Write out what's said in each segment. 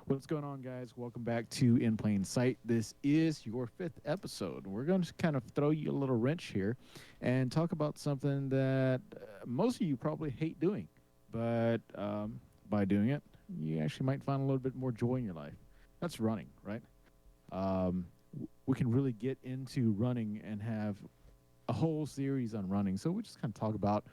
What's going on, guys? Welcome back to In Plain Sight. This is your fifth episode. We're going to kind of throw you a little wrench here and talk about something that most of you probably hate doing. But by doing it, you actually might find a little bit more joy in your life. That's running, right? We can really get into running and have a whole series on running. So we just kind of talk about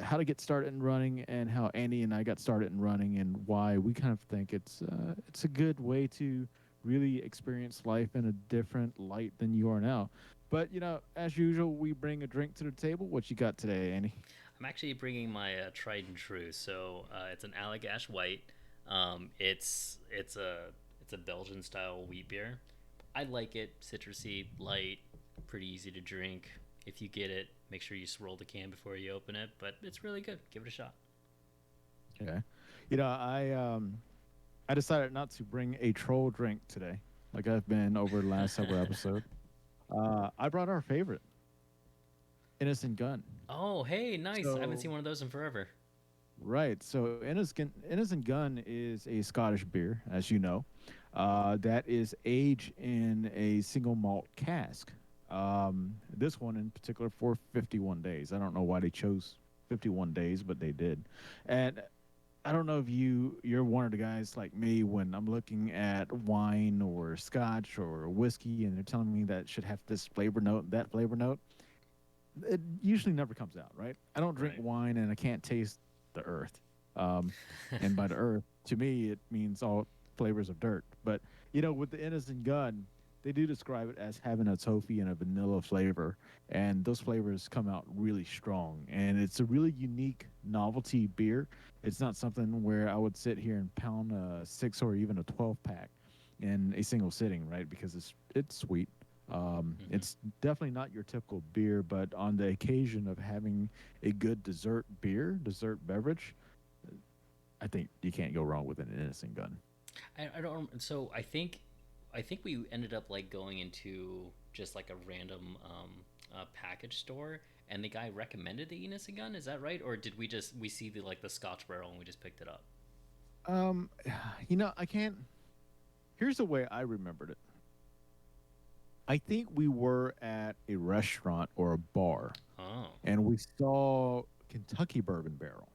how to get started in running and how Andy and I got started in running and why we kind of think it's a good way to really experience life in a different light than you are now. But as usual, we bring a drink to the table. What you got today, Andy? I'm actually bringing my tried and true. So it's an Allagash White. It's a Belgian style wheat beer. I like it. Citrusy, light, pretty easy to drink. If you get it, make sure you swirl the can before you open it. But it's really good. Give it a shot. Okay, I decided not to bring a troll drink today, like I've been over the last several episodes. I brought our favorite, Innocent Gun. Oh, hey, nice. I haven't So seen one of those in forever. Right. So Innocent Gun is a Scottish beer, as you know, that is aged in a single malt cask. This one in particular for 51 days. I don't know why they chose 51 days, but they did. And I don't know if you're one of the guys like me when I'm looking at wine or scotch or whiskey and they're telling me that it should have this flavor note, that flavor note. It usually never comes out, right? I don't drink Right. wine and I can't taste the earth. Um, and by the earth, to me, it means all flavors of dirt. But with the Innocent Gun, they do describe it as having a toffee and a vanilla flavor, and those flavors come out really strong. And it's a really unique novelty beer. It's not something where I would sit here and pound a 6 or even a 12 pack in a single sitting, right? Because it's sweet. Hmm. It's definitely not your typical beer, but on the occasion of having a good dessert beverage, I think you can't go wrong with an Innocent Gun. I don't. So I think we ended up like going into just like a random package store, and the guy recommended the Enos gun. Is that right, or did we see the Scotch barrel and we just picked it up? Um, I can't. Here's the way I remembered it. I think we were at a restaurant or a bar, Oh, and we saw Kentucky Bourbon Barrel,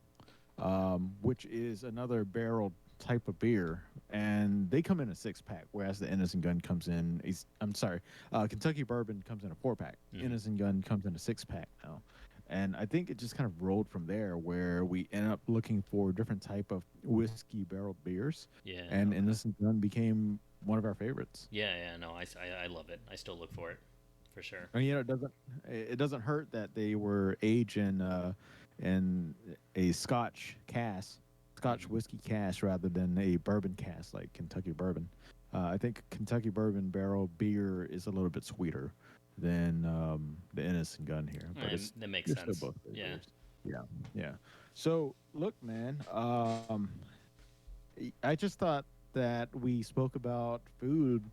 which is another barrel type of beer, and they come in a 6 pack, whereas the Innocent Gun comes in. I'm sorry, Kentucky Bourbon comes in a 4 pack. hmm, Innocent Gun comes in a 6 pack now, and I think it just kind of rolled from there, where we ended up looking for different type of whiskey barrel beers, yeah, and okay, Innocent Gun became one of our favorites. yeah, yeah. No, I love it. I still look for it for sure. And it doesn't hurt that they were aged in a Scotch Hmm. whiskey cask rather than a bourbon cask like Kentucky bourbon. I think Kentucky bourbon barrel beer is a little bit sweeter than the Innocent Gun here, but And that makes they're still sense. both great Yeah, beers. Yeah, yeah. So look, man, I just thought that we spoke about food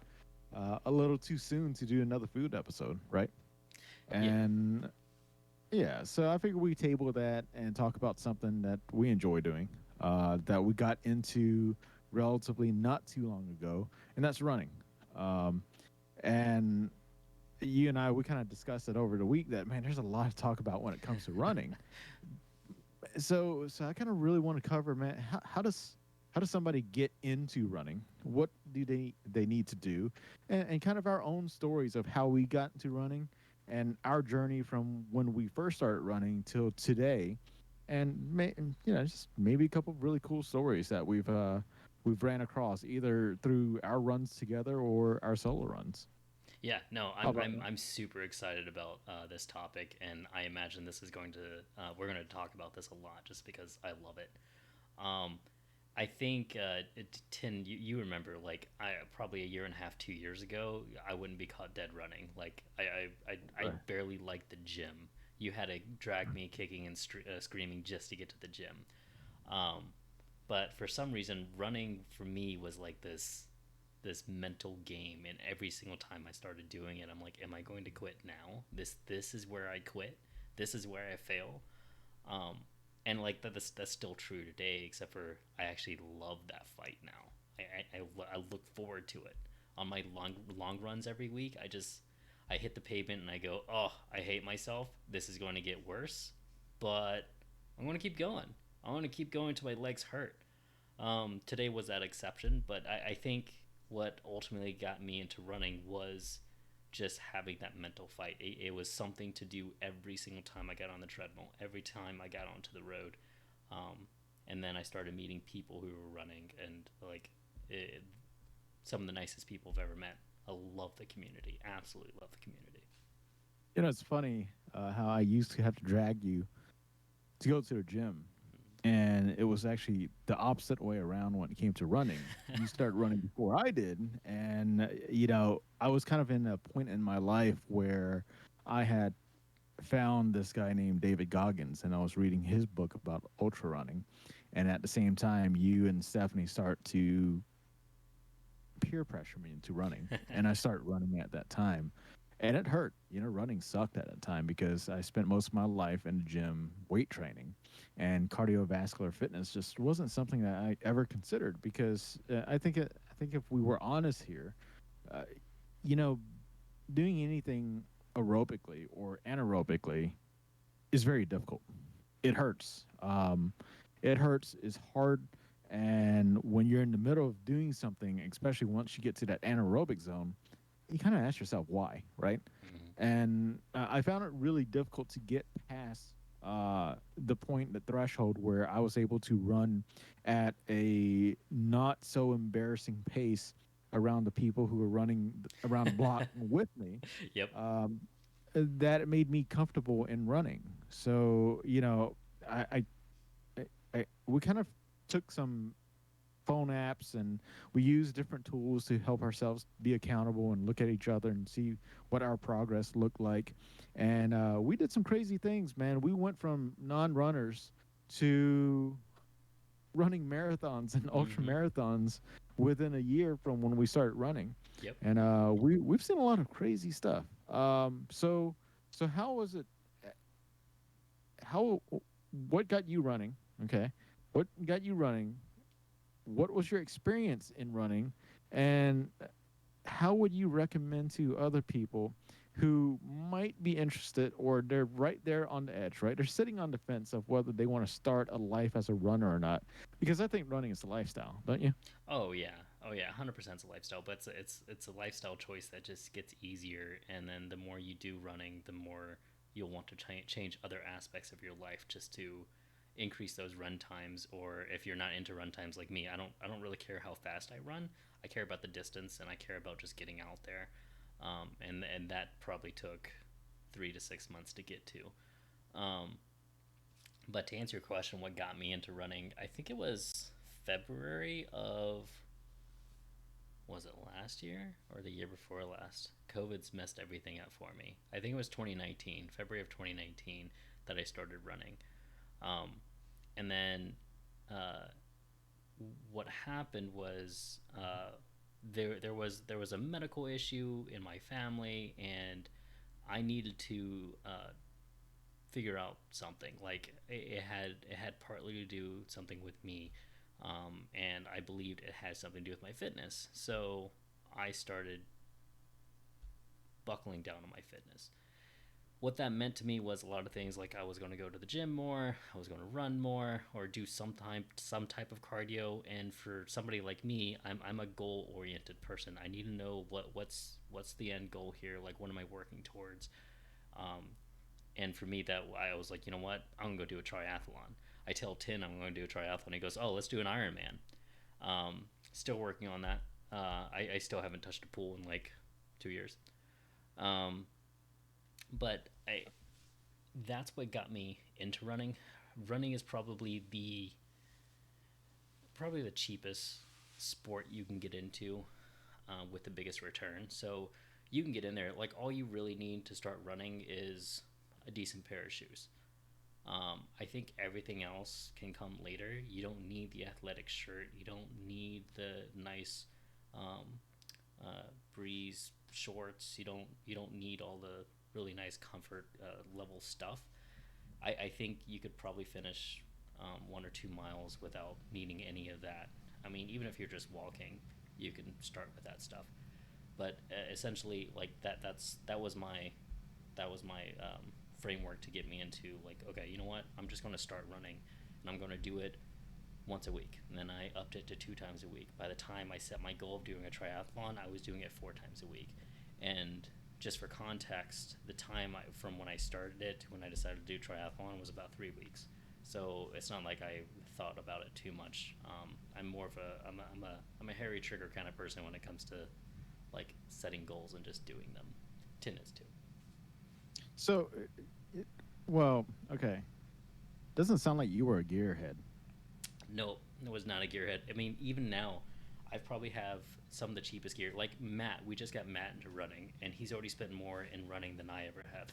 a little too soon to do another food episode, right? yeah, And yeah, so I figured we table that and talk about something that we enjoy doing, that we got into relatively not too long ago, and that's running. Um, and you and I, we kind of discussed it over the week that man, there's a lot to talk about when it comes to running. So I kind of really want to cover, man, how does somebody get into running? What do they need to do, and kind of our own stories of how we got into running, and our journey from when we first started running till today, and just maybe a couple of really cool stories that we've ran across either through our runs together or our solo runs. yeah. No, How I'm about I'm that? I'm super excited about this topic, and I imagine this is going to we're going to talk about this a lot just because I love it. Um, I think Tin, you remember like I probably a year and a half, 2 years ago, I wouldn't be caught dead running. Like I Right. barely liked the gym. You had to drag me kicking and screaming just to get to the gym. Um, but for some reason, running for me was like this mental game, and every single time I started doing it, I'm like, am I going to quit now? This is where I quit. This is where I fail. Um, and like that's still true today, except for I actually love that fight now. forward to it. On my long runs every week, I hit the pavement and I go, oh, I hate myself. This is going to get worse, but I'm going to keep going. I want to keep going till my legs hurt. Today was that exception, but I think what ultimately got me into running was just having that mental fight. It was something to do every single time I got on the treadmill, every time I got onto the road. Um, and then I started meeting people who were running, and like it, some of the nicest people I've ever met. I love the community, absolutely love the community. It's funny how I used to have to drag you to go to the gym, and it was actually the opposite way around when it came to running. You started running before I did, and I was kind of in a point in my life where I had found this guy named David Goggins, and I was reading his book about ultra running, and at the same time, you and Stephanie start to peer pressure me into running, and I started running at that time. And it hurt. Running sucked at that time because I spent most of my life in the gym weight training, and cardiovascular fitness just wasn't something that I ever considered because I think if we were honest here, uh, you know, doing anything aerobically or anaerobically is very difficult. It hurts. It hurts. Is hard. And when you're in the middle of doing something, especially once you get to that anaerobic zone, you kind of ask yourself why, right? Mm-hmm. And I found it really difficult to get past the point, the threshold where I was able to run at a not so embarrassing pace around the people who were running around the block with me. Yep. Um, that it made me comfortable in running. So I, I, we kind of took some phone apps and we use different tools to help ourselves be accountable and look at each other and see what our progress looked like. And we did some crazy things, man. We went from non-runners to running marathons and ultra Mm-hmm. marathons within a year from when we started running. Yep. And we've seen a lot of crazy stuff. So how was it? How what got you running? Okay, what got you running? What was your experience in running, and how would you recommend to other people who might be interested or they're right there on the edge, right? They're sitting on the fence of whether they want to start a life as a runner or not. Because I think running is a lifestyle, don't you? Oh yeah. Oh yeah. 100% is a lifestyle, but it's a lifestyle choice that just gets easier, and then the more you do running, the more you'll want to change other aspects of your life just to increase those run times. Or if you're not into run times like me, I don't really care how fast I run. I care about the distance, and I care about just getting out there. And that probably took 3 to 6 months to get to. Um, but to answer your question, what got me into running? I think it was February of, was it last year or the year before last? COVID's messed everything up for me. I think it was 2019, February of 2019, that I started running. Um, and then uh, what happened was there was a medical issue in my family, and I needed to figure out something. Like it had partly to do something with me, and I believed it had something to do with my fitness. So I started buckling down on my fitness. What that meant to me was a lot of things, like I was going to go to the gym more, I was going to run more, or do some type of cardio. And for somebody like me, I'm a goal oriented person. I need to know what's the end goal here. Like, what am I working towards? Um, and for me, that I was like, you know what, I'm gonna go do a triathlon. I tell Tin I'm going to do a triathlon. He goes, oh, let's do an Ironman. Still working on that. I still haven't touched a pool in like 2 years. Um, but that's what got me into running. Running is probably the cheapest sport you can get into, with the biggest return. So you can get in there. Like, all you really need to start running is a decent pair of shoes. I think everything else can come later. You don't need the athletic shirt. You don't need the nice um, breeze shorts. You don't need all the really nice comfort level stuff. I think you could probably finish 1 or 2 miles without needing any of that. I mean, even if you're just walking, you can start with that stuff. But essentially, like that was my framework to get me into like, okay, you know what? I'm just going to start running, and I'm going to do it once a week. And then I upped it to 2 times a week. By the time I set my goal of doing a triathlon, I was doing it 4 times a week. And just for context, the time from when I started it to when I decided to do triathlon was about 3 weeks. So it's not like I thought about it too much. I'm more of I'm a hairy trigger kind of person when it comes to like setting goals and just doing them. Tin is too. So, it, well, okay. Doesn't sound like you were a gearhead. No, it was not a gearhead. I mean, even now, I probably have some of the cheapest gear. Like Matt, we just got Matt into running, and he's already spent more in running than I ever have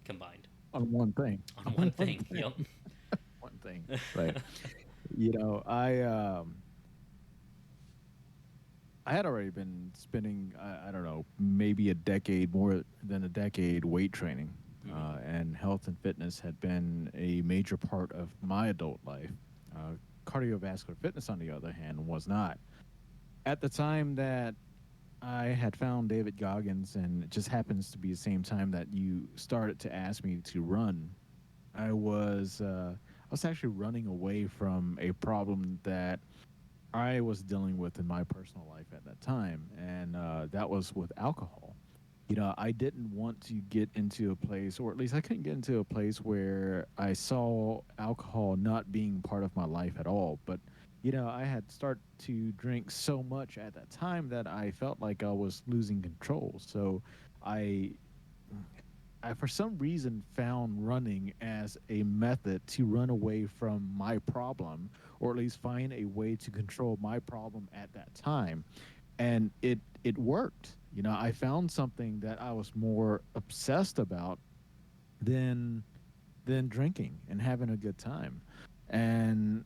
combined On one thing. on On one one thing. thing. Yep. One thing. Right. I had already been spending, I don't know, maybe a decade, more than a decade, weight training. Hmm. And health and fitness had been a major part of my adult life. Uh, Cardiovascular fitness, on the other hand, was not. At the time that I had found David Goggins, and it just happens to be the same time that you started to ask me to run, I was actually running away from a problem that I was dealing with in my personal life at that time, and that was with alcohol. I didn't want to get into a place, or at least I couldn't get into a place where I saw alcohol not being part of my life at all. But I had started to drink so much at that time that I felt like I was losing control. So I I, for some reason, found running as a method to run away from my problem, or at least find a way to control my problem at that time. And it worked. I found something that I was more obsessed about than drinking and having a good time. And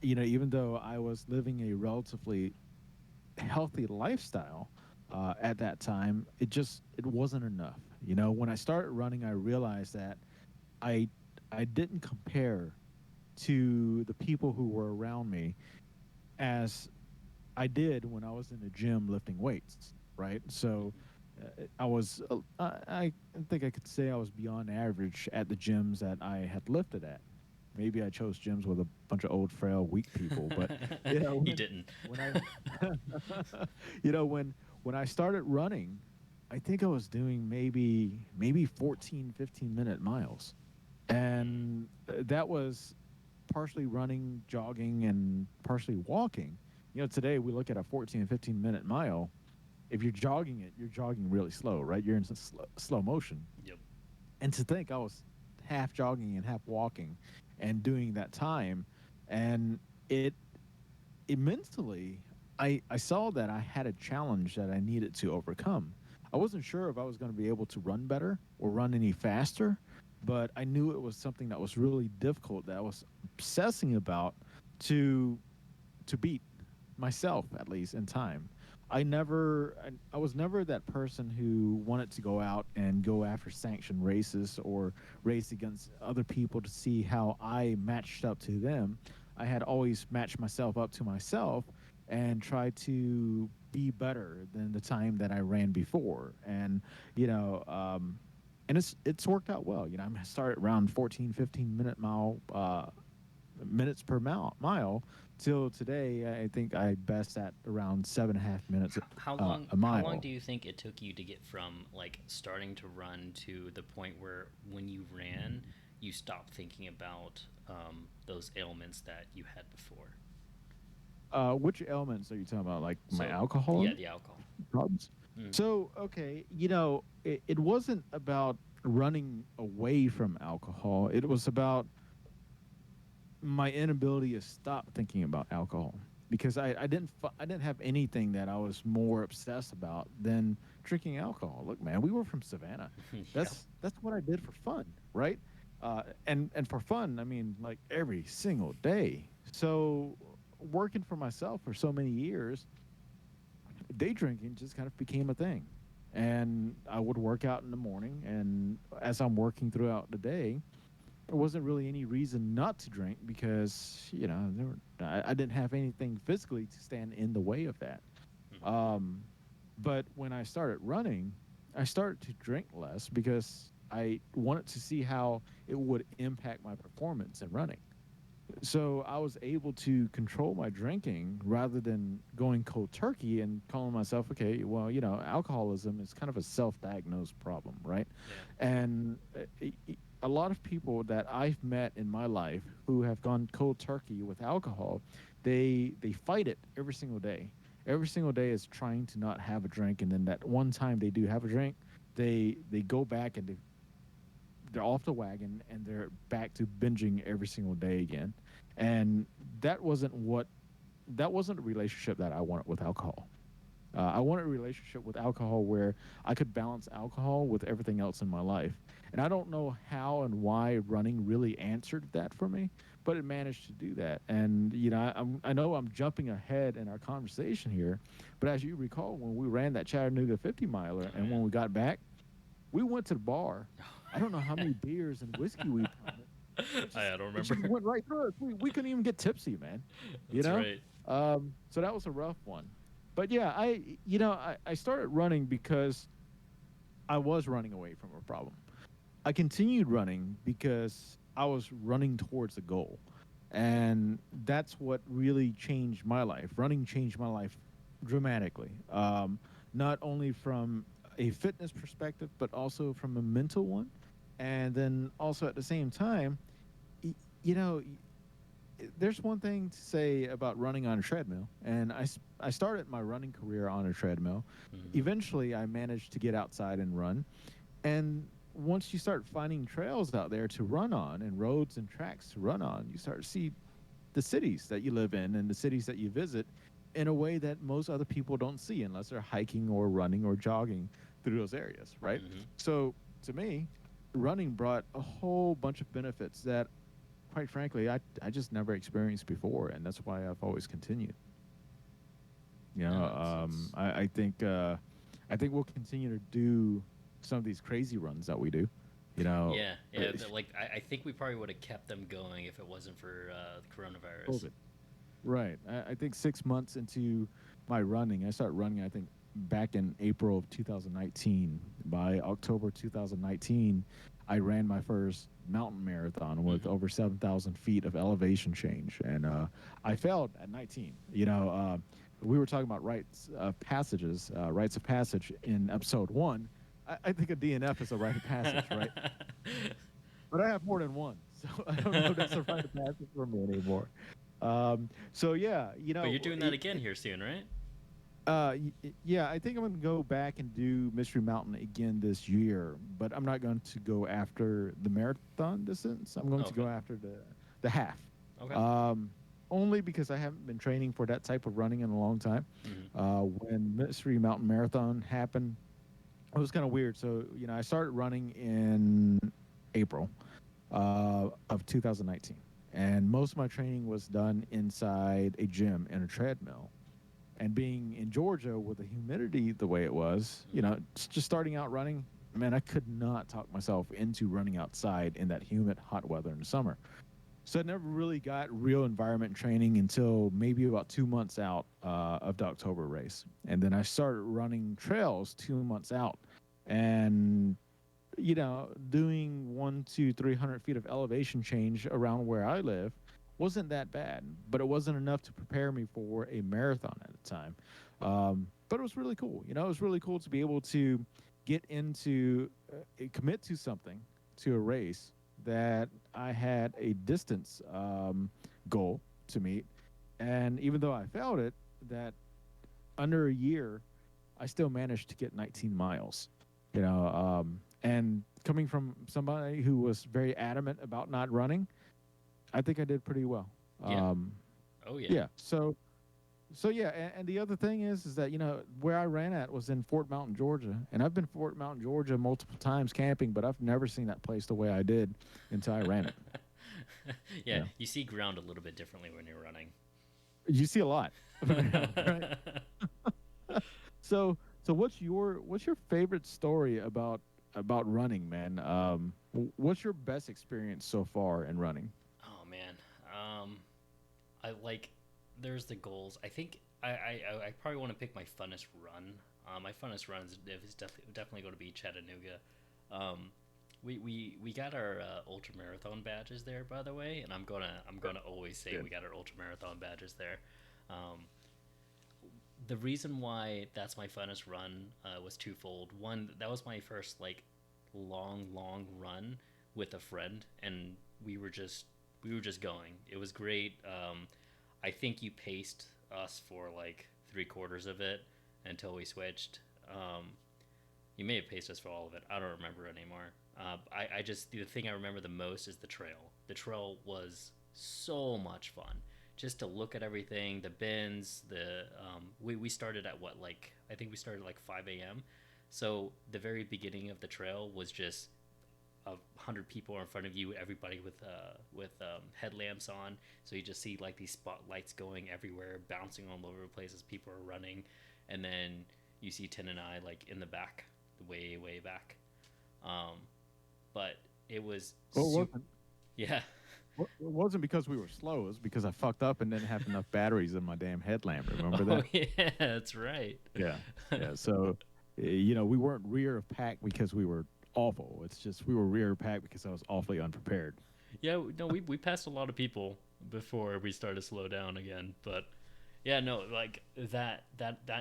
even though I was living a relatively healthy lifestyle at that time, it wasn't enough. When I started running, I realized that I I didn't compare to the people who were around me as I did when I was in the gym lifting weights, right? So I think I could say I was beyond average at the gyms that I had lifted at. Maybe I chose gyms with a bunch of old, frail, weak people, but You didn't. when I when I started running, I think I was doing maybe 14, 15-minute miles. Mm. And that was partially running, jogging, and partially walking. Today we look at a 14 and 15-minute mile. If you're jogging it, you're jogging really slow, right? You're in slow motion. Yep. And to think I was half jogging and half walking and doing that time, and it mentally, I saw that I had a challenge that I needed to overcome. I wasn't sure if I was going to be able to run better or run any faster, but I knew it was something that was really difficult that I was obsessing about to beat myself, at least in time. I was never that person who wanted to go out and go after sanctioned races or race against other people to see how I matched up to them. I had always matched myself up to myself and tried to be better than the time that I ran before. You know, um, and it's worked out well. I started around 14, 15 minute minutes per mile till today. I think I best at around 7.5 minutes a How long mile. do you think it took you to get from like starting to run to the point where when you ran, you stopped thinking about those ailments that you had before? Which elements are you talking about? Like my So alcohol yeah, the alcohol. problems? Mm. So, okay, it wasn't about running away from alcohol. It was about my inability to stop thinking about alcohol because I didn't have anything that I was more obsessed about than drinking alcohol. Look, man, we were from Savannah. Yeah. That's what I did for fun, right? And for fun, I mean, like every single day. So working for myself for so many years, day drinking just kind of became a thing. And I would work out in the morning, and as I'm working throughout the day, there wasn't really any reason not to drink because I didn't have anything physically to stand in the way of that. Um, but when I started running, I started to drink less because I wanted to see how it would impact my performance in running. So I was able to control my drinking rather than going cold turkey and calling myself, okay, well, alcoholism is kind of a self-diagnosed problem, right? Yeah. And a lot of people that I've met in my life who have gone cold turkey with alcohol, they fight it every single day. Every single day is trying to not have a drink, and then that one time they do have a drink, they go back and they're off the wagon and they're back to binging every single day again. And that wasn't what that wasn't a relationship that I wanted with alcohol. I wanted a relationship with alcohol where I could balance alcohol with everything else in my life. And I don't know how and why running really answered that for me, but it managed to do that. And I know I'm jumping ahead in our conversation here, but as you recall, when we ran that Chattanooga 50 miler, Oh and when yeah. we got back, we went to the bar. I don't know how many beers and whiskey we pounded. I don't It remember. just went right through us. We couldn't even get tipsy, man. You That's know? right. So that was a rough one. But yeah, I started running because I was running away from a problem. I continued running because I was running towards a goal. And that's what really changed my life. Running changed my life dramatically. Not only from a fitness perspective, but also from a mental one. And then also at the same time, y- you know, there's one thing to say about running on a treadmill, and I started my running career on a treadmill. Hmm. Eventually, I managed to get outside and run. And once you start finding trails out there to run on and roads and tracks to run on, you start to see the cities that you live in and the cities that you visit in a way that most other people don't see unless they're hiking or running or jogging through those areas, right? Hmm. So to me, running brought a whole bunch of benefits that quite frankly I just never experienced before, and that's why I've always continued. No, it's I think we'll continue to do some of these crazy runs that we do. You know, yeah, uh, yeah. Like I think we probably would have kept them going if it wasn't for coronavirus. COVID. Right. I think 6 months into my running, I started running, I think, back in April of 2019. By October 2019, I ran my first mountain marathon with Hmm. over 7,000 feet of elevation change. And I failed at 19. We were talking about rites of passage in episode one. I think a DNF is a rite of passage, right? But I have more than one. So I don't know if that's a rite of passage for me anymore. So yeah, But you're doing that again here soon, right? yeah, I think I'm going to go back and do Mystery Mountain again this year, but I'm not going to go after the marathon distance. I'm going to Okay. go after the half. Okay. Um, Only because I haven't been training for that type of running in a long time. Hmm. When Mystery Mountain Marathon happened, it was kind of weird. So, I started running in April of 2019, and most of my training was done inside a gym and a treadmill. And being in Georgia with the humidity the way it was, just starting out running, man, I could not talk myself into running outside in that humid, hot weather in the summer. So I never really got real environment training until maybe about 2 months out of the October race. And then I started running trails 2 months out. And doing 300 feet of elevation change around where I live wasn't that bad, but it wasn't enough to prepare me for a marathon at the time. But it was really cool. It was really cool to be able to get into, commit to something, to a race that I had a distance goal to meet. And even though I failed it, that under a year, I still managed to get 19 miles. And coming from somebody who was very adamant about not running, I think I did pretty well. Yeah. Um, Oh yeah. yeah. So yeah, and the other thing is that where I ran at was in Fort Mountain, Georgia, and I've been Fort Mountain, Georgia multiple times camping, but I've never seen that place the way I did until I ran it. Yeah, Yeah, you see ground a little bit differently when you're running. you see a lot of ground, right? So what's your favorite story about running, man? What's your best experience so far in running? Oh man. I like there's the goals. I think I probably want to pick my funnest run. My funnest run is definitely going to be Chattanooga. Um, we got our ultra marathon badges there, by the way, and I'm gonna always say Good. we got our ultra marathon badges there. Um, the reason why that's my funnest run was twofold. One, that was my first like long run with a friend, and we were just we were just going. It was great. I think you paced us for like 3/4 of it until we switched. Um, you may have paced us for all of it. I don't remember anymore. I just the thing I remember the most is the trail. The trail was so much fun. Just to look at everything, the bins, we started at what, like I think we started like 5 a.m. So the very beginning of the trail was just 100 people in front of you, everybody with headlamps on. So you just see like these spotlights going everywhere, bouncing all over the place as people are running, and then you see Tin and I like in the back, way back. Um, but it was Well, it super. wasn't. Yeah. Well, it wasn't because we were slow. It was because I fucked up and didn't have enough batteries in my damn headlamp. Remember Oh that? yeah, that's right. Yeah. Yeah. So, we weren't rear of pack because we were awful. It's just we were rear of pack because I was awfully unprepared. Yeah, no, we passed a lot of people before we started to slow down again, but yeah, no, like that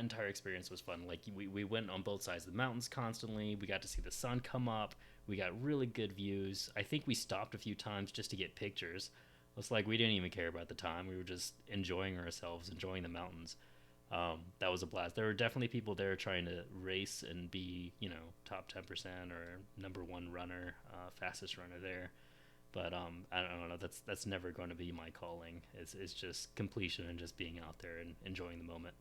entire experience was fun. Like we went on both sides of the mountains constantly. We got to see the sun come up. We got really good views. I think we stopped a few times just to get pictures. It's like we didn't even care about the time. We were just enjoying ourselves, enjoying the mountains. That was a blast. There were definitely people there trying to race and be, top 10% or number one runner, fastest runner there. But I don't know. That's never going to be my calling. It's just completion and just being out there and enjoying the moment.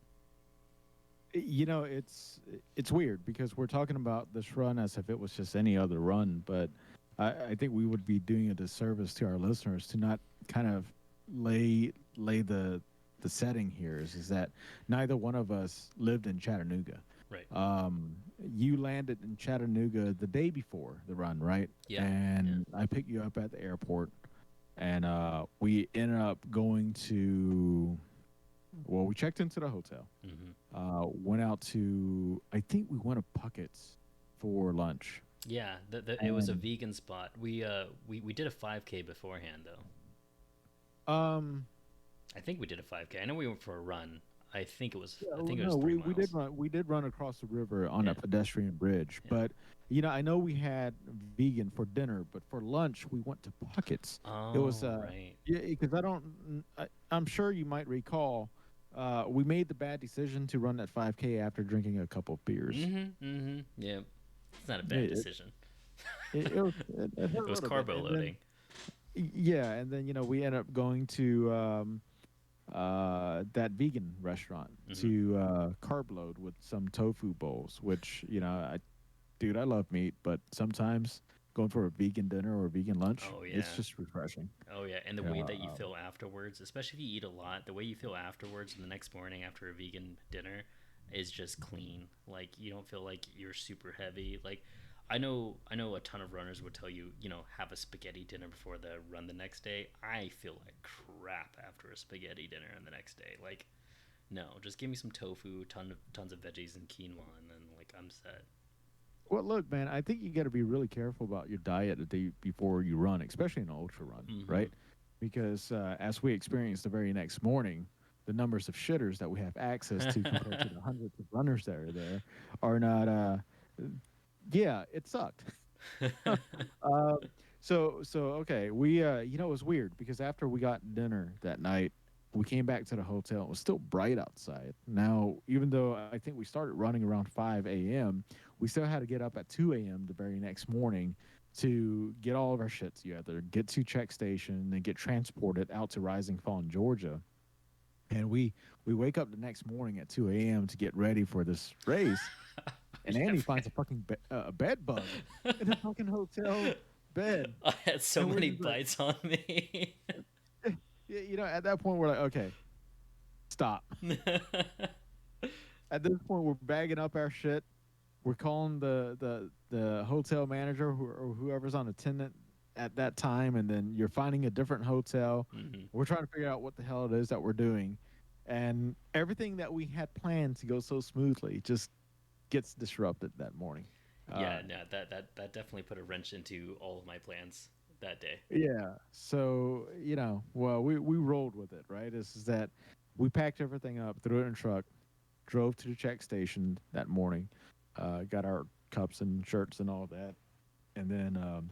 It's weird because we're talking about this run as if it was just any other run, but I think we would be doing a disservice to our listeners to not kind of lay the setting here is that neither one of us lived in Chattanooga. Right. You landed in Chattanooga the day before the run, right? Yeah. Yeah. And I picked you up at the airport, and we ended up going to. Well, we checked into the hotel. Hmm. Went out to. I think we went to Puckett's for lunch. Yeah. It was a And vegan spot. We did a 5K beforehand though. um, I think we did a 5K. I know we went for a run. I think it was. yeah, I well, think it was no, three we did miles. run. We did run across the river on Yeah. a pedestrian bridge. Yeah. But I know we had vegan for dinner, but for lunch we went to Puckett's. It was Oh right. yeah, because I don't. I'm sure you might recall. We made the bad decision to run that 5K after drinking a couple of beers. Yeah. It's not a bad It decision. it hurt It a was little bit, carbo and then loading. yeah, and then we ended up going to that vegan restaurant Hmm. to carb load with some tofu bowls, which dude, I love meat, but sometimes going for a vegan dinner or a vegan lunch, Oh it's yeah. just refreshing. Oh yeah, and the way Yeah, that you feel afterwards, especially if you eat a lot, the way you feel afterwards the next morning after a vegan dinner is just clean. Like you don't feel like you're super heavy. Like I know a ton of runners would tell you, have a spaghetti dinner before the run the next day. I feel like crap after a spaghetti dinner and the next day. Like no, just give me some tofu, tons of veggies and quinoa and then like I'm set. well, look, man, I think you got to be really careful about your diet the day before you run, especially an ultra run, Mhm. right? Because as we experienced the very next morning, the numbers of shitters that we have access to compared to the hundreds of runners that are there are not. Yeah, it sucked. uh, so okay, we it was weird because after we got dinner that night, we came back to the hotel. It was still bright outside. Now, even though I think we started running around 5 a.m., we still had to get up at 2 a.m. the very next morning to get all of our shit together, get to check station, and get transported out to Rising Fawn, Georgia. And we wake up the next morning at 2 a.m. to get ready for this race, and Yeah, Andy finds a fucking bed bug in the fucking hotel bed, I had so and we're many just like, bites on me. at that point, we're like, okay, stop. At this point, we're bagging up our shit. We're calling the hotel manager or whoever's on attendant at that time, and then you're finding a different hotel. Hmm. We're trying to figure out what the hell it is that we're doing, and everything that we had planned to go so smoothly just gets disrupted that morning. Yeah, Uh, no, that definitely put a wrench into all of my plans that day. yeah. So well, we rolled with it, right? Is that we packed everything up, threw it in a truck, drove to the check station that morning, got our cups and shirts and all of that, and then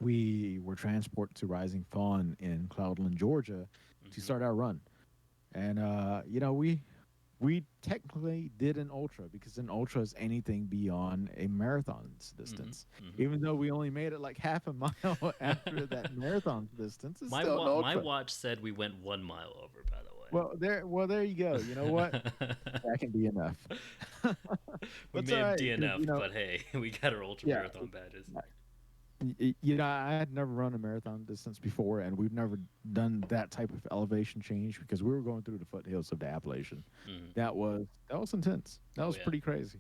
we were transported to Rising Fawn in Cloudland, Georgia, to Hmm. start our run. And we technically did an ultra because an ultra is anything beyond a marathon's Hmm. distance. Hmm. Even though we only made it like half a mile after that marathon distance, it's still an My ultra. watch said we went 1 mile over. By the Well, there you go. You know what? way. That can be enough. We That's may all have right because DNF'd, but hey, we got our ultra yeah, marathon badges. I had never run a marathon distance before, and we've never done that type of elevation change because we were going through the foothills of the Appalachian. Hmm. That was intense. That Oh was yeah. pretty crazy.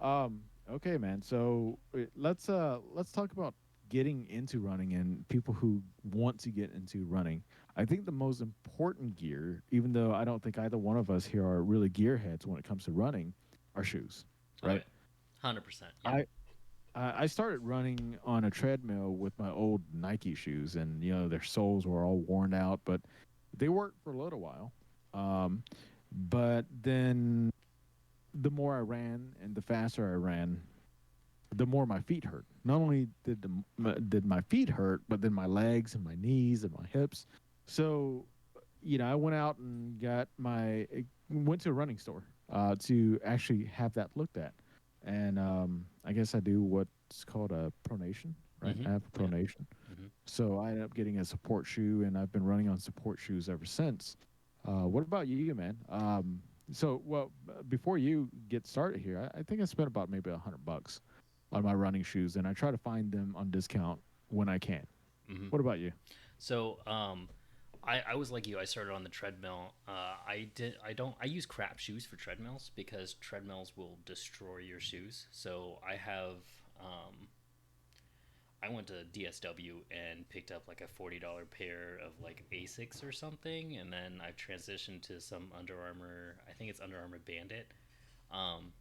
Okay, man. So let's talk about getting into running and people who want to get into running. I think the most important gear, even though I don't think either one of us here are really gearheads when it comes to running, are shoes, Oh yeah. right? 100%. Yeah. I started running on a treadmill with my old Nike shoes, and their soles were all worn out, but they worked for a little while. Um, but then the more I ran and the faster I ran, the more my feet hurt. Not only did my feet hurt, but then my legs and my knees and my hips. So, I went out and went to a running store to actually have that looked at, and I guess I do what's called a pronation, right? Hmm. I have a Yeah. pronation, Hmm. so I ended up getting a support shoe, and I've been running on support shoes ever since. What about you, man? Before you get started here, I think I spent about maybe $100 on my running shoes, and I try to find them on discount when I can. Hmm. What about you? So, I was like you. I started on the treadmill. I don't. I use crap shoes for treadmills because treadmills will destroy your shoes. So I have. I went to DSW and picked up like a $40 pair of like Asics or something, and then I've transitioned to some Under Armour. I think it's Under Armour Bandit.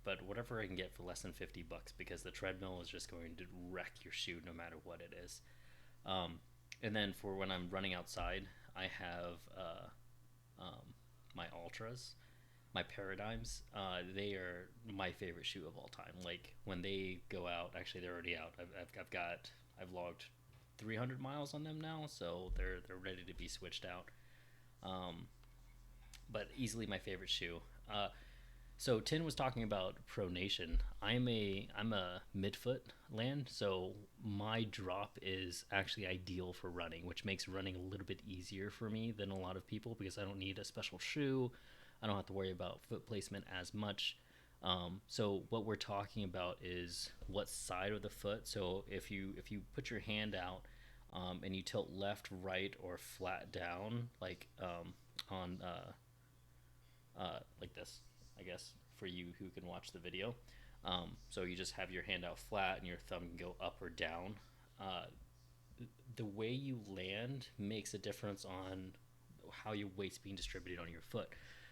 But whatever I can get for less than $50 because the treadmill is just going to wreck your shoe no matter what it is. Um, and then for when I'm running outside, I have my Ultras, my Paradigms. They are my favorite shoe of all time. Like when they go out, actually they're already out. I've logged 300 miles on them now, so they're ready to be switched out. Um, but easily my favorite shoe. So Tin was talking about pronation. I'm a midfoot land, so my drop is actually ideal for running, which makes running a little bit easier for me than a lot of people because I don't need a special shoe. I don't have to worry about foot placement as much. So what we're talking about is what side of the foot. So if you put your hand out and you tilt left, right, or flat down, like this, I guess, for you who can watch the video. So you just have your hand out flat and your thumb can go up or down. Uh, the way you land makes a difference on how your weight's being distributed on your foot.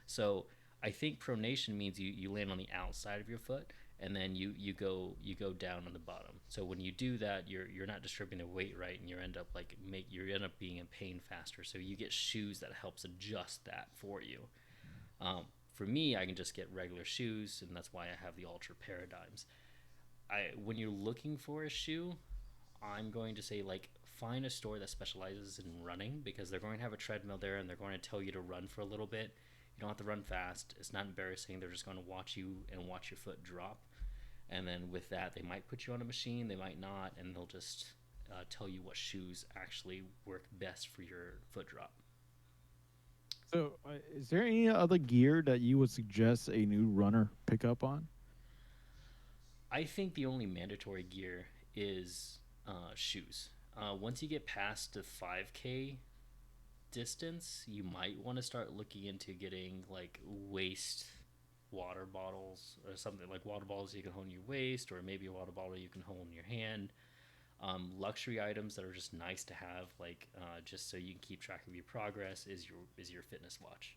So I think pronation means you land on the outside of your foot and then you go down on the bottom. So when you do that, you're not distributing the weight right, and you end up being in pain faster. So you get shoes that helps adjust that for you. For me, I can just get regular shoes, and that's why I have the Ultra Paradigms. When you're looking for a shoe, I'm going to say like find a store that specializes in running because they're going to have a treadmill there and they're going to tell you to run for a little bit. You don't have to run fast. It's not embarrassing. They're just going to watch you and watch your foot drop. And then with that, they might put you on a machine, they might not, and they'll just tell you what shoes actually work best for your foot drop. So, is there any other gear that you would suggest a new runner pick up on? I think the only mandatory gear is shoes. Once you get past the 5K distance, you might want to start looking into getting like waist water bottles or something like water bottles you can hold in your waist, or maybe a water bottle you can hold in your hand. Luxury items that are just nice to have, like just so you can keep track of your progress, is your fitness watch.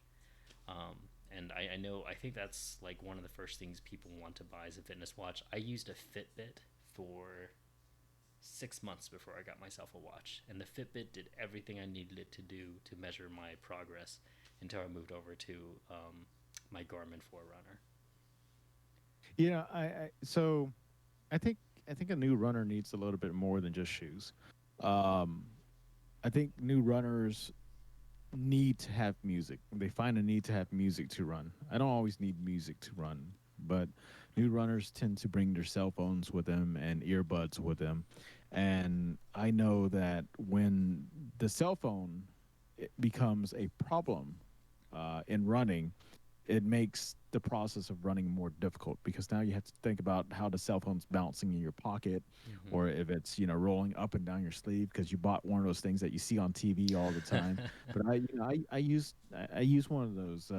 And I know, I think that's like one of the first things people want to buy is a fitness watch. I used a Fitbit for 6 months before I got myself a watch, and the Fitbit did everything I needed it to do to measure my progress until I moved over to my Garmin Forerunner. So I think I think a new runner needs a little bit more than just shoes. Um, I think new runners need to have music. They find a need to have music to run. I don't always need music to run, but new runners tend to bring their cell phones with them and earbuds with them. And I know that when the cell phone becomes a problem in running, it makes the process of running more difficult because now you have to think about how the cell phone's bouncing in your pocket, or if it's rolling up and down your sleeve because you bought one of those things that you see on TV all the time. But I use one of those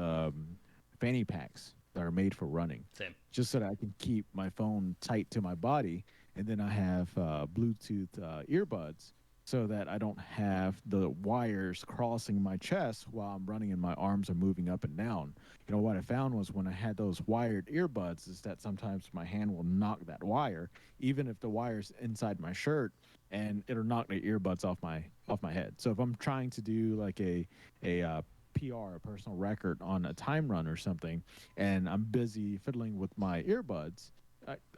fanny packs that are made for running, Same. just so that I can keep my phone tight to my body, and then I have Bluetooth earbuds so that I don't have the wires crossing my chest while I'm running and my arms are moving up and down. What I found was when I had those wired earbuds is that sometimes my hand will knock that wire, even if the wire's inside my shirt, and it'll knock the earbuds off my head. So if I'm trying to do like a PR, a personal record on a time run or something, and I'm busy fiddling with my earbuds,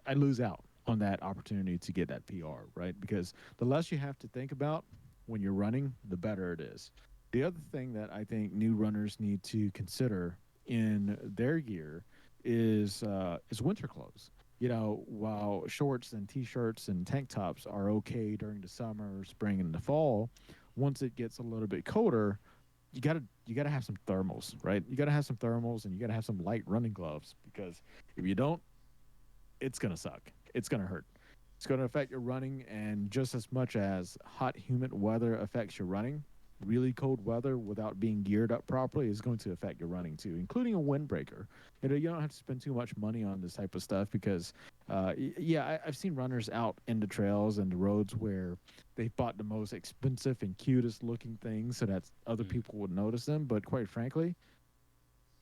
I lose out on that opportunity to get that PR, right? Because the less you have to think about when you're running, the better it is. The other thing that I think new runners need to consider in their gear is winter clothes. While shorts and t-shirts and tank tops are okay during the summer, spring, and the fall, once it gets a little bit colder, you gotta have some thermals, right? You gotta have some thermals and you gotta have some light running gloves because if you don't, it's gonna suck. It's gonna hurt. It's gonna affect your running, and just as much as hot, humid weather affects your running, really cold weather without being geared up properly is going to affect your running too, including a windbreaker. You don't have to spend too much money on this type of stuff because, I've seen runners out in the trails and the roads where they bought the most expensive and cutest looking things so that other Mm. people would notice them. But quite frankly,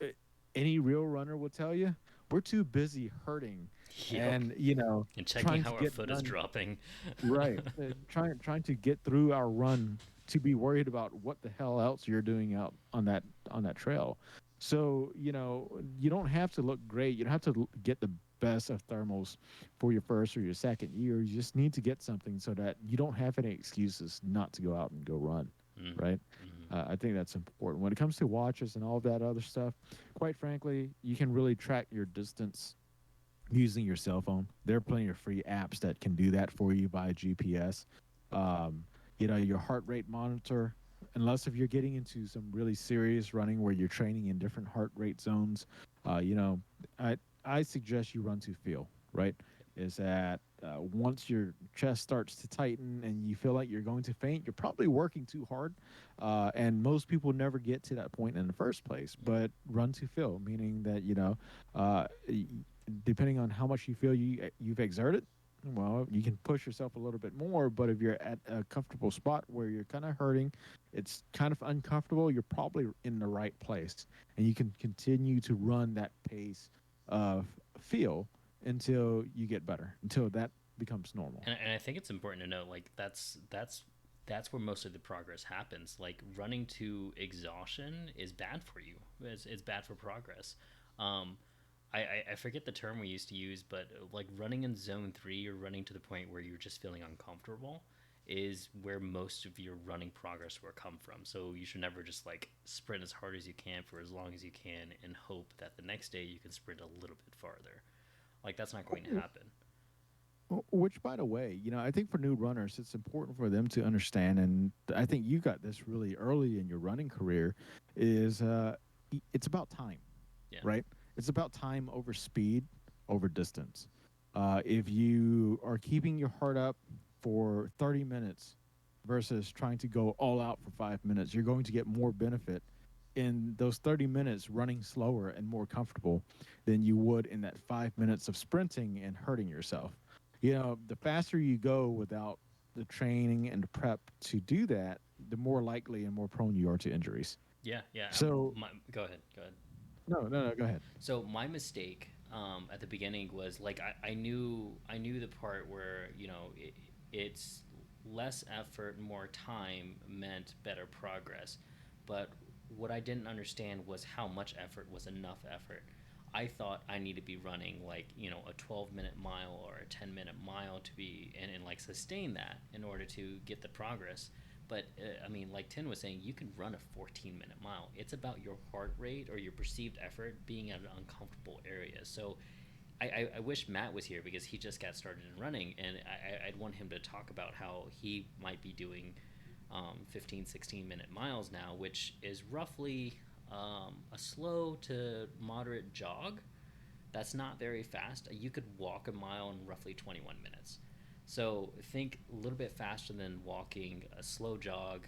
uh, any real runner will tell you we're too busy hurting Yep. and And checking trying to how our get foot is done dropping. right, trying to get through our run to be worried about what the hell else you're doing out on that trail. So you don't have to look great. You don't have to get the best of thermals for your first or your second year. You just need to get something so that you don't have any excuses not to go out and go run, Mm-hmm. right? Mm-hmm. I think that's important. When it comes to watches and all that other stuff, quite frankly, you can really track your distance using your cell phone. There are plenty of free apps that can do that for you via GPS. Um, your heart rate monitor, unless if you're getting into some really serious running where you're training in different heart rate zones, uh, you know, I I suggest you run to feel, right? Is that once your chest starts to tighten and you feel like you're going to faint, you're probably working too hard. And most people never get to that point in the first place. But run to feel, meaning that, uh, depending on how much you feel you've exerted, well, you can push yourself a little bit more. But if you're at a comfortable spot where you're kind of hurting, it's kind of uncomfortable, you're probably in the right place, and you can continue to run that pace of feel until you get better, until that becomes normal. And I think it's important to know, like, that's where most of the progress happens. Like, running to exhaustion is bad for you. It's bad for progress. Um, I forget the term we used to use, but like running in zone 3 or running to the point where you're just feeling uncomfortable is where most of your running progress will come from. So you should never just like sprint as hard as you can for as long as you can and hope that the next day you can sprint a little bit farther. Like, that's not going to happen. Which, by the way, I think for new runners, it's important for them to understand, and I think you got this really early in your running career, is it's about time, Yeah. right? It's about time over speed, over distance. If you are keeping your heart up for 30 minutes versus trying to go all out for 5 minutes, you're going to get more benefit in those 30 minutes running slower and more comfortable than you would in that 5 minutes of sprinting and hurting yourself. The faster you go without the training and the prep to do that, the more likely and more prone you are to injuries. Yeah, yeah. So Go ahead. Go ahead. No, go ahead. So my mistake at the beginning was like I knew the part where it's less effort, more time meant better progress, but what I didn't understand was how much effort was enough effort. I thought I need to be running like a 12-minute mile or a 10-minute mile to be and like sustain that in order to get the progress. But I mean, like Tin was saying, you can run a 14-minute mile. It's about your heart rate or your perceived effort being at an uncomfortable area. So I wish Matt was here because he just got started in running, and I'd want him to talk about how he might be doing 15, 16-minute miles now, which is roughly a slow to moderate jog. That's not very fast. You could walk a mile in roughly 21 minutes. So think a little bit faster than walking, a slow jog,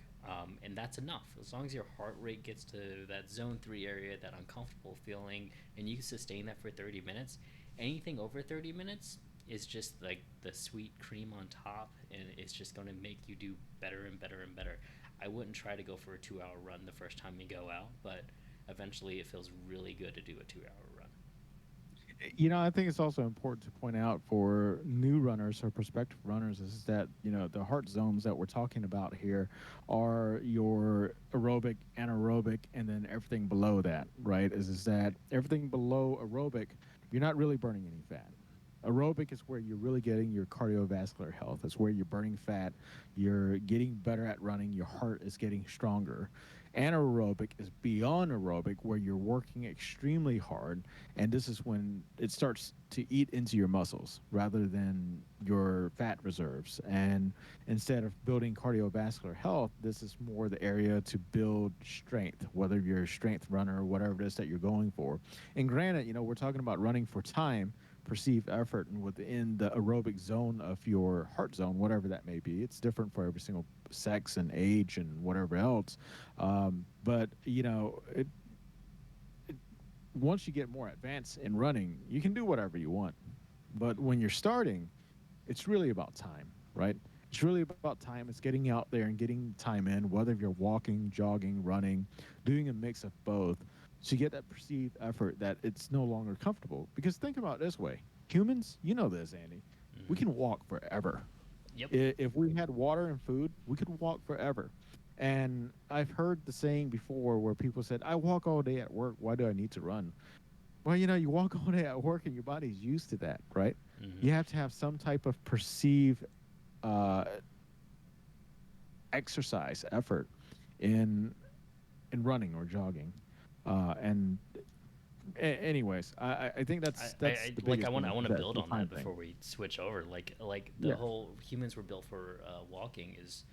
and that's enough. As long as your heart rate gets to that zone 3 area, that uncomfortable feeling, and you sustain that for 30 minutes, anything over 30 minutes is just like the sweet cream on top, and it's just going to make you do better and better and better. I wouldn't try to go for a 2 hour run the first time you go out, but eventually it feels really good to do a 2 hour run. I think it's also important to point out for new runners or prospective runners is that, the heart zones that we're talking about here are your aerobic, anaerobic, and then everything below that, right? Is that everything below aerobic, you're not really burning any fat. Aerobic is where you're really getting your cardiovascular health. It's where you're burning fat. You're getting better at running. Your heart is getting stronger. Anaerobic is beyond aerobic, where you're working extremely hard, and this is when it starts to eat into your muscles rather than your fat reserves. And instead of building cardiovascular health, this is more the area to build strength, whether you're a strength runner or whatever it is that you're going for. And granted, we're talking about running for time, perceived effort, and within the aerobic zone of your heart zone, whatever that may be. It's different for every single sex and age and whatever else. But once you get more advanced in running, you can do whatever you want. But when you're starting, it's really about time, right? It's really about time. It's getting out there and getting time in, whether you're walking, jogging, running, doing a mix of both. So you get that perceived effort that it's no longer comfortable. Because think about it this way, humans, you know this, Andy, we Mm-hmm. can walk forever. Yep. If we had water and food, we could walk forever. And I've heard the saying before where people said, I walk all day at work. Why do I need to run? Well, you walk all day at work and your body's used to that, right? Mm-hmm. You have to have some type of perceived uh, exercise effort in in running or jogging. And anyways, I think that's the Like biggest thing I is want to that build the on that time thing. before we switch over. Like the Yeah. whole humans were built for walking is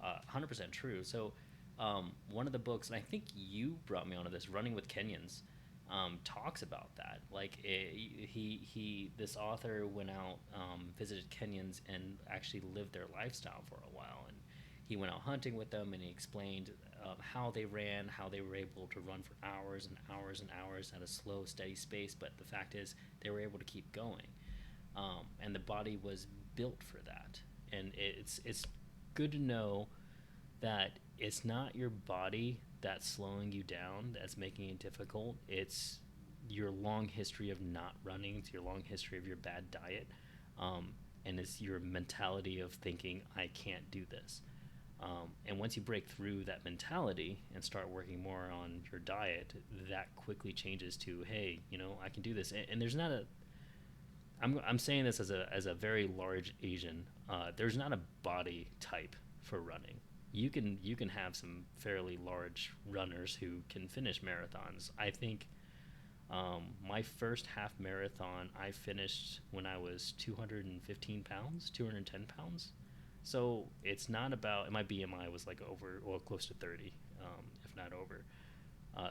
100% true. So one of the books, and I think you brought me onto this, Running with Kenyans, talks about that. Like this author went out, visited Kenyans, and actually lived their lifestyle for a while. And he went out hunting with them, and he explained how they ran, how they were able to run for hours and hours and hours at a slow, steady pace. But the fact is, they were able to keep going, and the body was built for that. And it's good to know that it's not your body that's slowing you down, that's making it difficult. It's your long history of not running, it's your long history of your bad diet, um, and it's your mentality of thinking, I can't do this. And once you break through that mentality and start working more on your diet, that quickly changes to, hey, I can do this. And there's not a, I'm saying this as a very large Asian. There's not a body type for running. You can have some fairly large runners who can finish marathons. I think my first half marathon I finished when I was 215 pounds, 210 pounds. So it's not about, my BMI was like over, well, close to 30, if not over.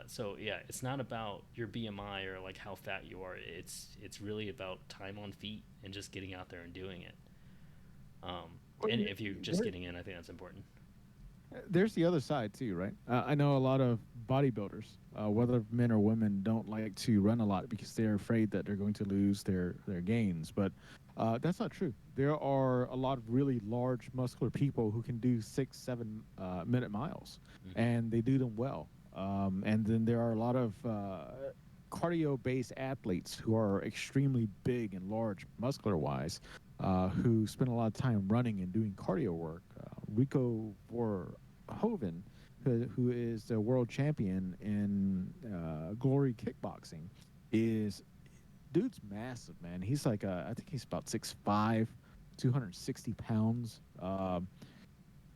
So yeah, it's not about your BMI or like how fat you are. It's really about time on feet and just getting out there and doing it. Well, And if you're just there, getting in, I think that's important. there's the other side too, right? I know a lot of bodybuilders, whether men or women, don't like to run a lot because they're afraid that they're going to lose their gains. But that's not true. There are a lot of really large, muscular people who can do 6, 7 minute miles, Mm-hmm. and they do them well. And then there are a lot of cardio based athletes who are extremely big and large, muscular wise, who spend a lot of time running and doing cardio work. Rico Verhoeven, who is the world champion in glory kickboxing, is dude's massive, man. He's like, I think he's about 6'5", 260 pounds.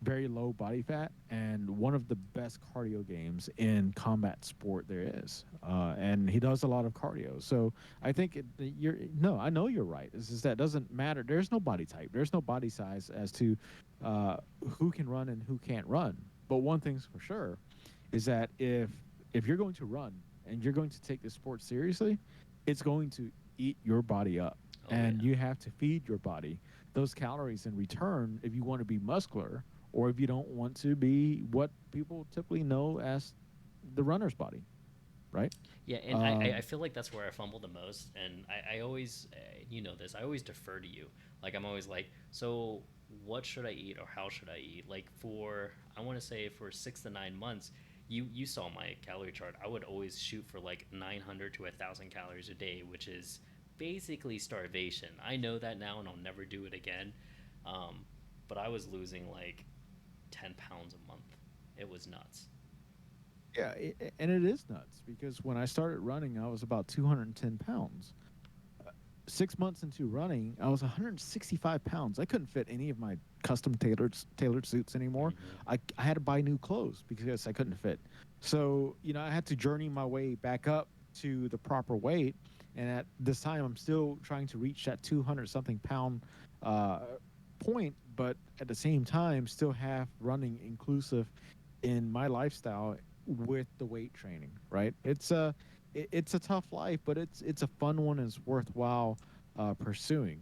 Very low body fat and one of the best cardio games in combat sport there is. And he does a lot of cardio. So I think you're no, I know you're right. It's just that doesn't matter. There's no body type. There's no body size as to uh, who can run and who can't run. But one thing's for sure is that if you're going to run and you're going to take this sport seriously, it's going to eat your body up, Oh yeah. and you have to feed your body those calories in return if you want to be muscular or if you don't want to be what people typically know as the runner's body, right? Yeah, and I Um, feel like that's where I fumble the most. And I always, you know this, I always defer to you. Like, I'm always like, so what should I eat or how should I eat? Like, for, I want to say for 6 to 9 months, you saw my calorie chart. I would always shoot for like 900 to 1,000 calories a day, which is basically starvation. I know that now and I'll never do it again. Um, but I was losing like 10 pounds a month. It was nuts. yeah, and it is nuts because when I started running, I was about 210 pounds. 6 months into running, I was 165 pounds. I couldn't fit any of my custom tailored suits anymore. Hmm. I had to buy new clothes because I couldn't fit. So I had to journey my way back up to the proper weight. And at this time, I'm still trying to reach that 200 something pound uh, point, but at the same time, still have running inclusive in my lifestyle with the weight training. Right? It's a tough life, but it's a fun one and it's worthwhile pursuing.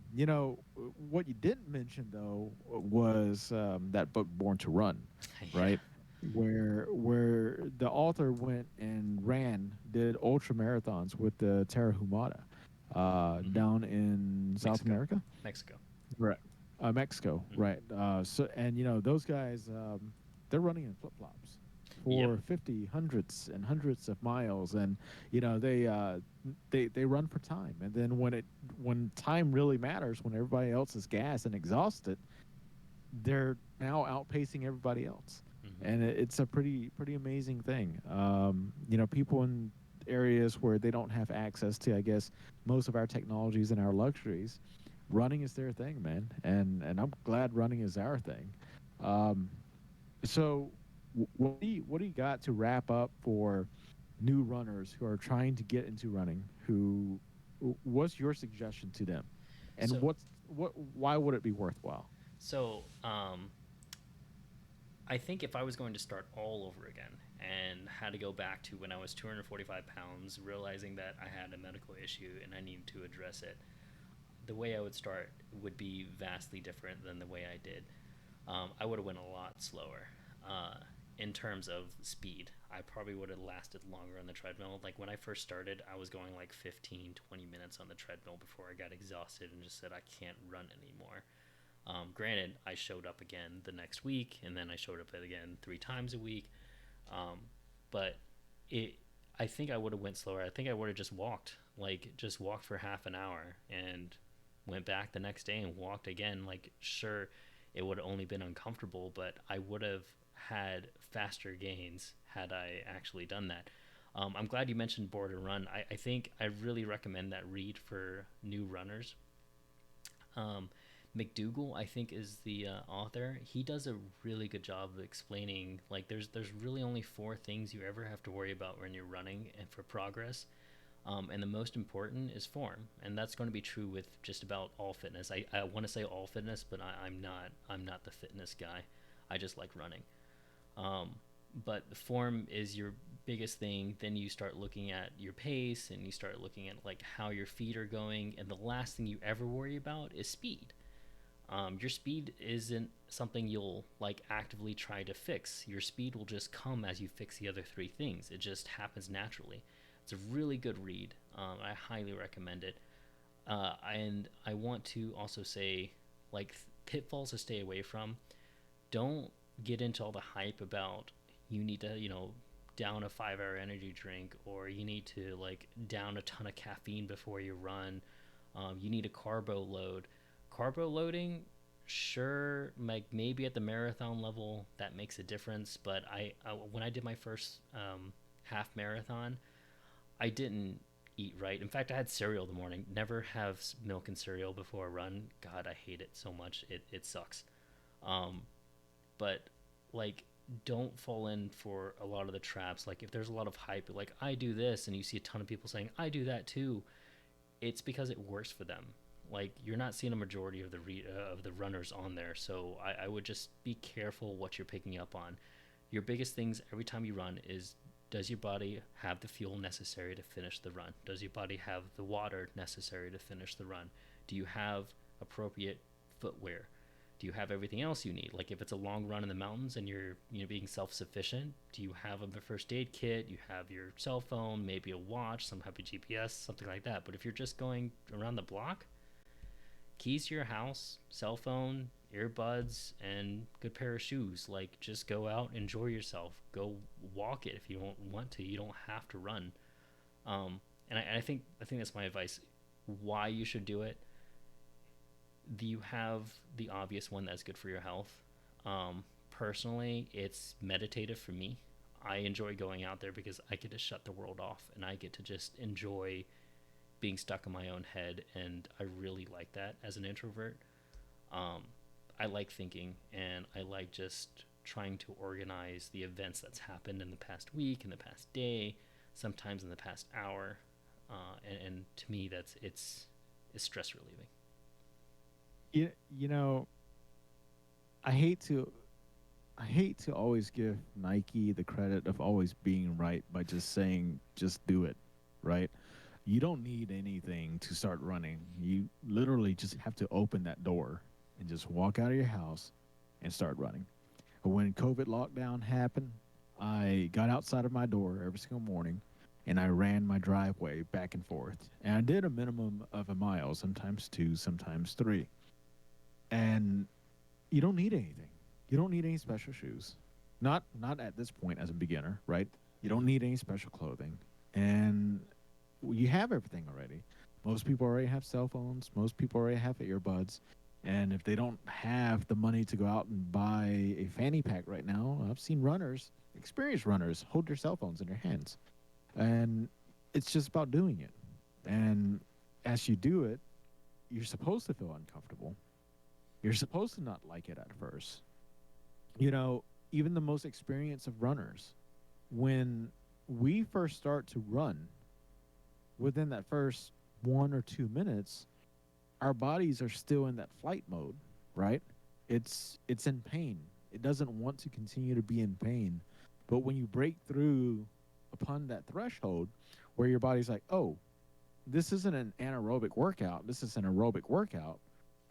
What you didn't mention though was that book Born to Run, Yeah. right? Where the author went and did ultra marathons with the Terra Humada Hmm. down in South Mexico. America, Mexico. right? Mexico, Hmm. right? So and those guys, they're running in flip flops Yep. for 50 hundreds and hundreds of miles, and they run for time, and then when time really matters, when everybody else is gassed and exhausted, they're now outpacing everybody else, Hmm. and it's a pretty amazing thing. People in areas where they don't have access to, I guess, most of our technologies and our luxuries, running is their thing, man, and I'm glad running is our thing. Um, so, what do you got to wrap up for new runners who are trying to get into running? What's your suggestion to them, and So, why would it be worthwhile? so I think if I was going to start all over again and had to go back to when I was 245 pounds, realizing that I had a medical issue and I needed to address it, the way I would start would be vastly different than the way I did. I would have went a lot slower. In terms of speed, I probably would have lasted longer on the treadmill. Like when I first started, I was going like 15, 20 minutes on the treadmill before I got exhausted and just said, I can't run anymore. Granted, I showed up again the next week, and then I showed up again 3 times a week. Um, but it, I think I would have went slower. I think I would have just walked, like just walked for half an hour, and went back the next day and walked again. Like sure, it would have only been uncomfortable, but I would have had faster gains had I actually done that. I'm glad you mentioned Board and Run. I think I really recommend that read for new runners. Um, McDougall, I think, is the author. He does a really good job of explaining like there's really only four things you ever have to worry about when you're running and for progress. And the most important is form, and that's going to be true with just about all fitness. I want to say all fitness, but I'm not. I'm not the fitness guy. I just like running. Um, but the form is your biggest thing. Then you start looking at your pace, and you start looking at like how your feet are going. And the last thing you ever worry about is speed. Your speed isn't something you'll like actively try to fix. Your speed will just come as you fix the other three things. It just happens naturally. It's a really good read. I highly recommend it. And I want to also say, like, pitfalls to stay away from. Don't get into all the hype about you need to, down a 5 hour energy drink, or you need to like down a ton of caffeine before you run. You need a carbo load. Carbo loading, sure, like maybe at the marathon level that makes a difference, but I when I did my first half marathon, I didn't eat right. In fact, I had cereal in the morning. Never have milk and cereal before a run. God, I hate it so much. It sucks. Um, but like, don't fall in for a lot of the traps. Like, if there's a lot of hype, like I do this, and you see a ton of people saying I do that too, it's because it works for them. Like, you're not seeing a majority of of the runners on there, so I would just be careful what you're picking up on. Your biggest things every time you run is, does your body have the fuel necessary to finish the run? Does your body have the water necessary to finish the run? Do you have appropriate footwear? Do you have everything else you need? Like, if it's a long run in the mountains and you're being self-sufficient, do you have a first aid kit? You have your cell phone, maybe a watch, some type of GPS, something like that. But if you're just going around the block, keys to your house, cell phone, earbuds, and good pair of shoes. Like, just go out, enjoy yourself. Go walk it if you don't want to. You don't have to run. And I think that's my advice. Why you should do it? You have the obvious one that's good for your health. Personally, it's meditative for me. I enjoy going out there because I get to shut the world off and I get to just enjoy being stuck in my own head, and I really like that as an introvert. Um, I like thinking, and I like just trying to organize the events that's happened in the past week, in the past day, sometimes in the past hour, and to me, it's stress relieving. You know, I hate to I hate to always give Nike the credit of always being right by just saying just do it, right? You don't need anything to start running. You literally just have to open that door and just walk out of your house and start running. When COVID lockdown happened, I got outside of my door every single morning and I ran my driveway back and forth. And I did a minimum of a mile, sometimes two, sometimes three. And you don't need anything. You don't need any special shoes. Not at this point as a beginner, right? You don't need any special clothing. And you have everything already. Most people already have cell phones. Most people already have earbuds. And if they don't have the money to go out and buy a fanny pack right now, I've seen runners, experienced runners, hold their cell phones in their hands. And it's just about doing it. And as you do it, you're supposed to feel uncomfortable. You're supposed to not like it at first. You know, even the most experienced of runners, when we first start to run, within that first 1 or 2 minutes, our bodies are still in that flight mode, right? It's in pain. It doesn't want to continue to be in pain. But when you break through upon that threshold where your body's like, "Oh, this isn't an anaerobic workout. This is an aerobic workout."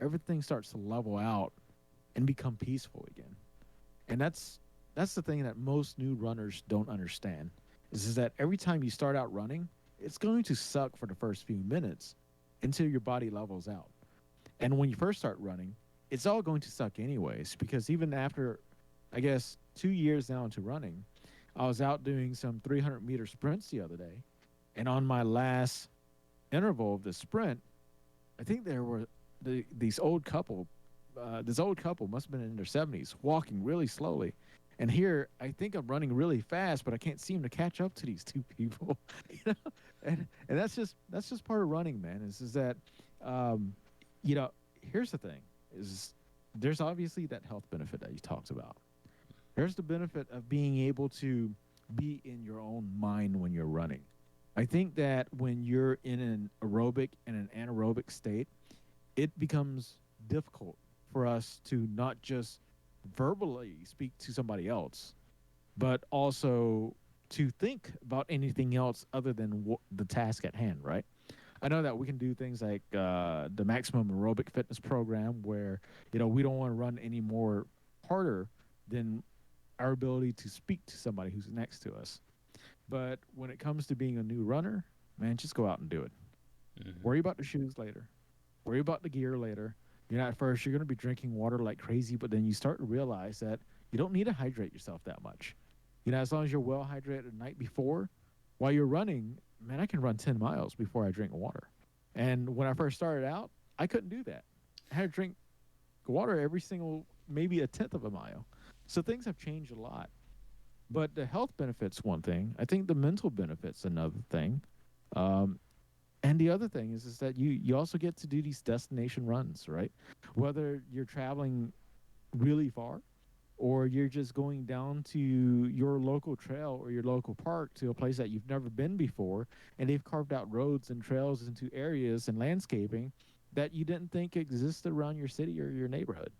Everything starts to level out and become peaceful again. And that's the thing that most new runners don't understand is that every time you start out running, it's going to suck for the first few minutes until your body levels out. And when you first start running, it's all going to suck anyways because even after I guess 2 years now into running, I was out doing some 300-meter sprints the other day, and on my last interval of the sprint, I think there were these old couple. This old couple must have been in their 70s, walking really slowly. And here, I think I'm running really fast, but I can't seem to catch up to these two people. you know, and that's just part of running, man. Is that, um, you know, here's the thing: is there's obviously that health benefit that you talked about. There's the benefit of being able to be in your own mind when you're running. I think that when you're in an aerobic and an anaerobic state, it becomes difficult for us to not just verbally speak to somebody else, but also to think about anything else other than the task at hand, right? I know that we can do things like the maximum aerobic fitness program where, we don't want to run any more harder than our ability to speak to somebody who's next to us. But when it comes to being a new runner, man, just go out and do it. Hmm. Worry about the shoes later. Worry about the gear later. At first, you're going to be drinking water like crazy, but then you start to realize that you don't need to hydrate yourself that much. As long as you're well hydrated the night before, while you're running, man, I can run 10 miles before I drink water. And when I first started out, I couldn't do that. I had to drink water every single, maybe a tenth of a mile. So things have changed a lot. But the health benefits one thing. I think the mental benefits another thing. Um, and the other thing is that you also get to do these destination runs, right? Whether you're traveling really far or you're just going down to your local trail or your local park to a place that you've never been before, and they've carved out roads and trails into areas and landscaping that you didn't think existed around your city or your neighborhood.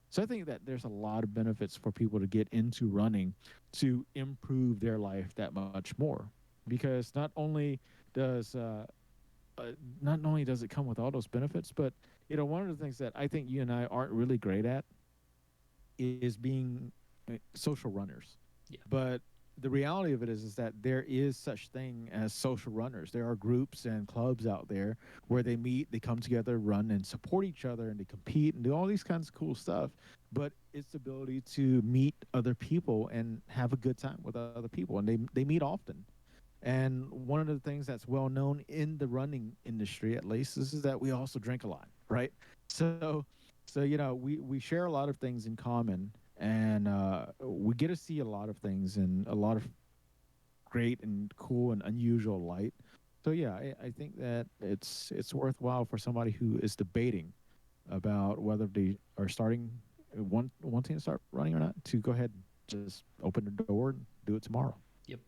So I think that there's a lot of benefits for people to get into running to improve their life that much more, because does uh, not only does it come with all those benefits, but one of the things that I think you and I aren't really great at is being social runners. Yeah. But the reality of it is that there is such thing as social runners. There are groups and clubs out there where they meet, they come together, run and support each other, and they compete and do all these kinds of cool stuff. But it's the ability to meet other people and have a good time with other people, and they meet often. And one of the things that's well known in the running industry, at least, is that we also drink a lot, right? So, we share a lot of things in common, and we get to see a lot of things in a lot of great and cool and unusual light. So yeah, I think that it's worthwhile for somebody who is debating about whether they are wanting to start running or not to go ahead and just open the door and do it tomorrow. Yep.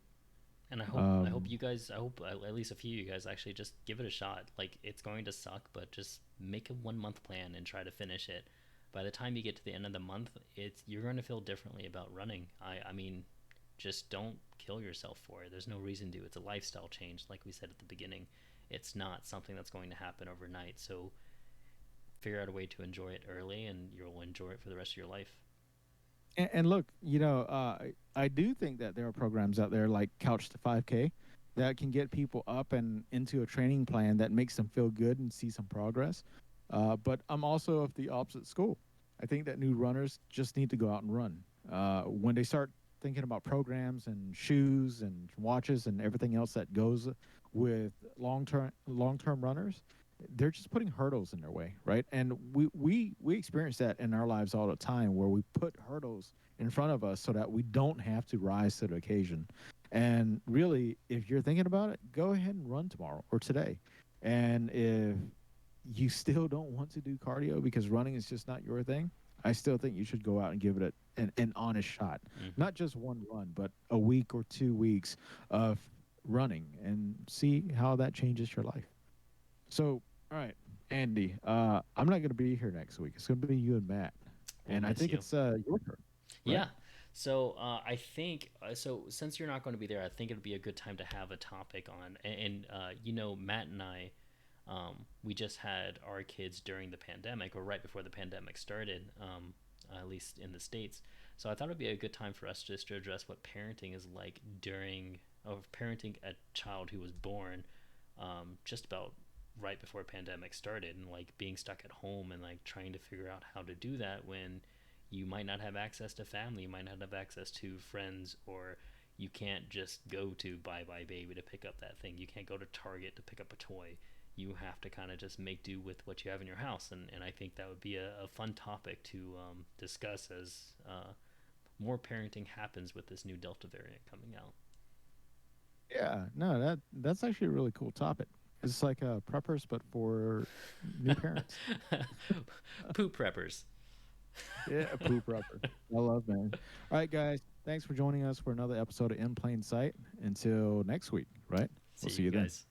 And I hope Um, you guys, I hope at least a few of you guys actually just give it a shot. Like, it's going to suck, but just make a 1 month plan and try to finish it. By the time you get to the end of the month, you're going to feel differently about running. I mean, just don't kill yourself for it. There's no reason to. It's a lifestyle change, like we said at the beginning. It's not something that's going to happen overnight. So figure out a way to enjoy it early, and you'll enjoy it for the rest of your life. and look, I do think that there are programs out there like Couch to 5K that can get people up and into a training plan that makes them feel good and see some progress. But I'm also of the opposite school. I think that new runners just need to go out and run. When they start thinking about programs and shoes and watches and everything else that goes with long term runners, they're just putting hurdles in their way, right? And we experience that in our lives all the time, where we put hurdles in front of us so that we don't have to rise to the occasion. And really, if you're thinking about it, go ahead and run tomorrow or today. And if you still don't want to do cardio because running is just not your thing, I still think you should go out and give it an honest shot. Mm-hmm. Not just one run, but a week or 2 weeks of running and see how that changes your life. So, all right, Andy, I'm not going to be here next week. It's going to be you and Matt. We'll And I miss think you. it's your turn, right? Yeah. So I think so. Since you're not going to be there, I think it'd be a good time to have a topic on. And Matt and I, we just had our kids during the pandemic, or right before the pandemic started, at least in the states. So I thought it'd be a good time for us just to address what parenting is like during of parenting a child who was born, just about right before pandemic started, and like being stuck at home and like trying to figure out how to do that when you might not have access to family, you might not have access to friends, or you can't just go to Bye Bye Baby to pick up that thing. You can't go to Target to pick up a toy. You have to kind of just make do with what you have in your house. And I think that would be a fun topic to discuss as more parenting happens with this new Delta variant coming out. Yeah, no, that's actually a really cool topic. It's like preppers, but for new parents. Poop preppers. Yeah, a poop prepper. I love, man. All right, guys, thanks for joining us for another episode of In Plain Sight. Until next week, right? See We'll see you you then. guys.